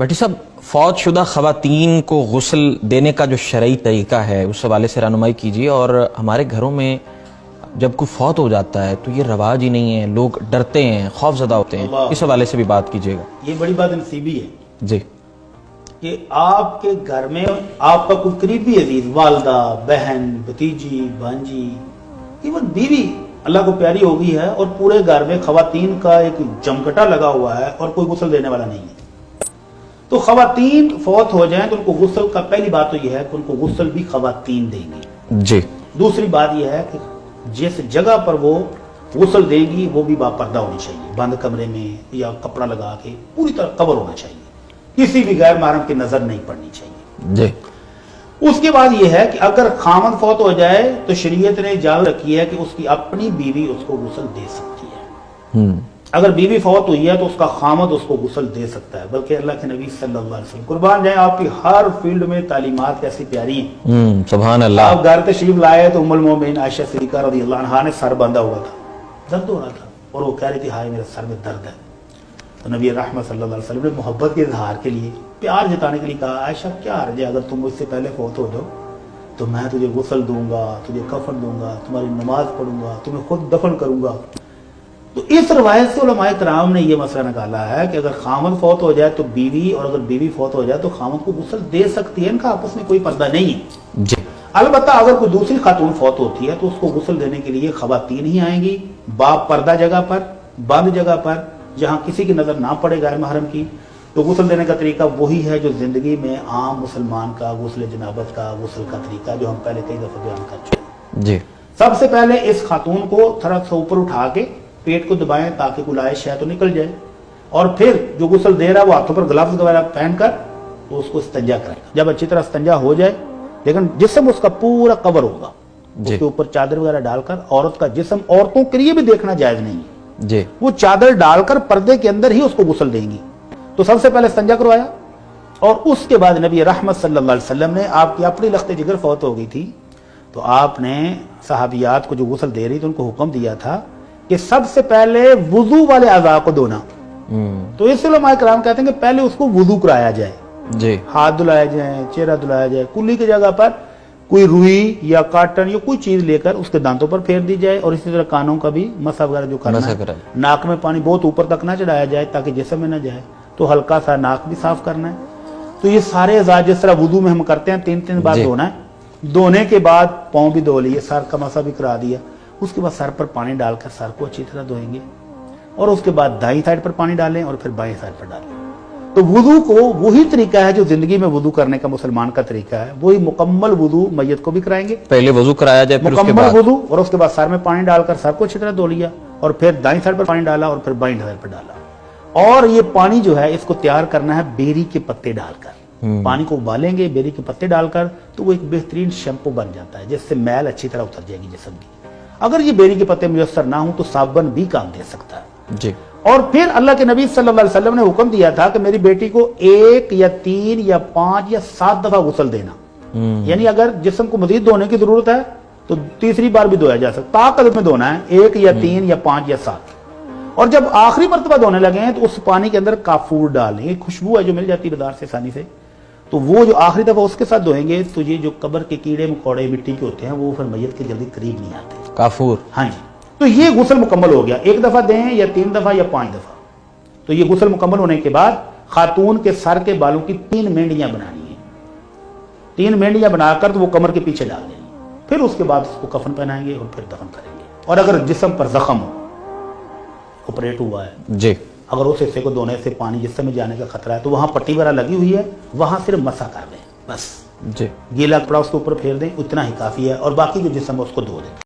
بھٹی صاحب، فوت شدہ خواتین کو غسل دینے کا جو شرعی طریقہ ہے اس حوالے سے رہنمائی کیجیے، اور ہمارے گھروں میں جب کوئی فوت ہو جاتا ہے تو یہ رواج ہی نہیں ہے، لوگ ڈرتے ہیں، خوف زدہ ہوتے ہیں، اس حوالے سے بھی بات کیجیے گا۔ یہ بڑی بات نصیبی ہے جی، کہ آپ کے گھر میں آپ کا کوئی قریبی عزیز، والدہ، بہن، بھتیجی، بھانجی، ایون بیوی اللہ کو پیاری ہو گئی ہے، اور پورے گھر میں خواتین کا ایک جمکٹا لگا ہوا ہے اور کوئی غسل دینے والا نہیں ہے۔ تو خواتین فوت ہو جائیں تو ان کو غسل کا پہلی بات تو یہ ہے کہ ان کو غسل بھی خواتین دیں گی۔ جی، دوسری بات یہ ہے کہ جس جگہ پر وہ غسل دیں گی وہ بھی باپردہ ہونی چاہیے، بند کمرے میں یا کپڑا لگا کے پوری طرح کور ہونا چاہیے، کسی بھی غیر محرم کی نظر نہیں پڑنی چاہیے۔ جی، اس کے بعد یہ ہے کہ اگر خامد فوت ہو جائے تو شریعت نے اجازت رکھی ہے کہ اس کی اپنی بیوی اس کو غسل دے سکتی ہے۔ اگر بیوی فوت ہوئی ہے تو اس کا خامد اس کو غسل دے سکتا ہے، بلکہ اللہ کے نبی صلی اللہ علیہ وسلم قربان جائیں آپ کی ہر فیلڈ میں تعلیمات کیسی پیاری ہیں۔ سبحان اللہ۔ آپ گھر تشریف لائے تو ام المومنین عائشہ صدیقہ رضی اللہ عنہا نے سر باندھا ہوا تھا، درد ہو رہا تھا، اور وہ کہہ رہی تھی ہائے میرے سر میں درد ہے۔ تو نبی رحمت صلی اللہ علیہ وسلم نے محبت کے اظہار کے لیے، پیار جتانے کے لیے کہا عائشہ کیا حرج ہے اگر تم مجھ سے پہلے فوت ہو جاؤ تو میں تجھے غسل دوں گا، تجھے کفن دوں گا، تمہاری نماز پڑھوں گا، تمہیں خود دفن کروں گا۔ تو اس روایت سے علماء کرام نے یہ مسئلہ نکالا ہے کہ اگر خامد فوت ہو جائے تو بیوی، اور اگر بیوی فوت ہو جائے تو خامد کو غسل دے سکتی ہے، ان کا آپس میں کوئی پردہ نہیں ہے۔ جی، البتہ اگر کوئی دوسری خاتون فوت ہوتی ہے تو اس کو غسل دینے کے لیے خواتین ہی آئیں گی، باپ پردہ جگہ پر، بند جگہ پر، جہاں کسی کی نظر نہ پڑے غیر محرم کی۔ تو غسل دینے کا طریقہ وہی ہے جو زندگی میں عام مسلمان کا غسل جنابت کا غسل کا طریقہ جو ہم پہلے کئی دفعہ بیان کر چکے ہیں۔ جی، سب سے پہلے اس خاتون کو تھوڑا سا اوپر اٹھا کے پیٹ کو دبائیں تاکہ کوئی لائش ہے تو نکل جائے، اور پھر جو غسل دے رہا ہے وہ ہاتھوں پر گلفز وغیرہ پہن کر تو اس کو استنجا کرے گا۔ جب اچھی طرح استنجا ہو جائے، لیکن جسم اس کا پورا کور ہوگا، اس کے اوپر چادر وغیرہ ڈال کر، عورت کا جسم عورتوں کے لیے بھی دیکھنا جائز نہیں ہے، جی، وہ چادر ڈال کر پردے کے اندر ہی اس کو غسل دیں گی۔ تو سب سے پہلے استنجا کروایا، اور اس کے بعد نبی رحمت صلی اللہ علیہ وسلم نے، آپ کی اپنی لخت جگر فوت ہو گئی تھی تو آپ نے صحابیات کو جو غسل دے رہی تھی ان کو حکم دیا تھا کہ سب سے پہلے وضو والے اعضاء کو دھونا۔ تو اس علماء کرام کہتے ہیں کہ پہلے اس کو وضو کرایا جائے، جی، ہاتھ دھلائے جائیں، چہرہ دھلایا جائے، کلی کی جگہ پر کوئی روئی یا کاٹن یا کوئی چیز لے کر اس کے دانتوں پر پھیر دی جائے، اور اسی طرح کانوں کا بھی مسح وغیرہ جو کرنا ہے، ناک میں پانی بہت اوپر تک نہ چڑھایا جائے تاکہ جسم میں نہ جائے، تو ہلکا سا ناک بھی صاف کرنا ہے۔ تو یہ سارے اعضاء جس طرح وضو میں ہم کرتے ہیں 3 بار دھونا ہے۔ دھونے کے بعد پاؤں بھی دھو لیے، سر کا مسح بھی کرا دیا، اس کے بعد سر پر پانی ڈال کر سر کو اچھی طرح دھوئیں گے، اور اس کے بعد دائیں سائڈ پر پانی ڈالیں اور پھر بائیں سائڈ پر ڈالیں۔ تو وضو کو وہی طریقہ ہے جو زندگی میں وضو کرنے کا مسلمان کا طریقہ ہے، وہی مکمل وضو میت کو بھی کرائیں گے، پہلے وضو کرایا جائے، پھر اس کے بعد مکمل وضو، اور اس کے بعد سر میں پانی ڈال کر سر کو اچھی طرح دھو لیا، اور پھر دائیں سائڈ پر پانی ڈالا اور پھر بائیں سائڈ پر ڈالا۔ اور یہ پانی جو ہے اس کو تیار کرنا ہے بیری کے پتے ڈال کر، پانی کو ابالیں گے بیری کے پتے ڈال کر، تو وہ ایک بہترین شیمپو بن جاتا ہے جس سے میل اچھی طرح اتر جائے گی جسم کی۔ اگر یہ بیری کے پتے میسر نہ ہوں تو صابن بھی کام دے سکتا ہے۔ جی، اور پھر اللہ کے نبی صلی اللہ علیہ وسلم نے حکم دیا تھا کہ میری بیٹی کو 1 یا 3 یا 5 یا 7 دفعہ غسل دینا، یعنی اگر جسم کو مزید دھونے کی ضرورت ہے تو تیسری بار بھی دھویا جا سکتا، طاقت میں دھونا ہے، 1 یا 3 یا 5 یا 7۔ اور جب آخری مرتبہ دھونے لگے ہیں تو اس پانی کے اندر کافور ڈالیں، ایک خوشبو ہے جو مل جاتی ہے بازار سے آسانی سے، تو وہ جو آخری دفعہ اس کے ساتھ دھوئیں گے تو یہ جو قبر کے کیڑے مکوڑے مٹی کے ہوتے ہیں وہ پھر میت کے جلدی قریب نہیں آتے۔ کافور، ہاں جی، تو یہ غسل مکمل ہو گیا، 1 دفعہ دیں یا 3 دفعہ یا 5 دفعہ۔ تو یہ غسل مکمل ہونے کے بعد خاتون کے سر کے بالوں کی 3 مینڈیاں بنانی ہیں، 3 مینڈیاں بنا کر تو وہ کمر کے پیچھے ڈال دیں گے، پھر اس کے بعد اس کو کفن پہنائیں گے اور پھر دفن کریں گے۔ اور اگر جسم پر زخم ہو، آپریٹ ہوا ہے، جی، اگر اس حصے کو دھونے سے پانی جسم میں جانے کا خطرہ ہے تو وہاں پٹی وغیرہ لگی ہوئی ہے، وہاں صرف مسح کر دیں، بس جی، گیلا کپڑا اس کے اوپر پھیر دیں، اتنا ہی کافی ہے، اور باقی جو جسم ہے اس کو دھو دیں۔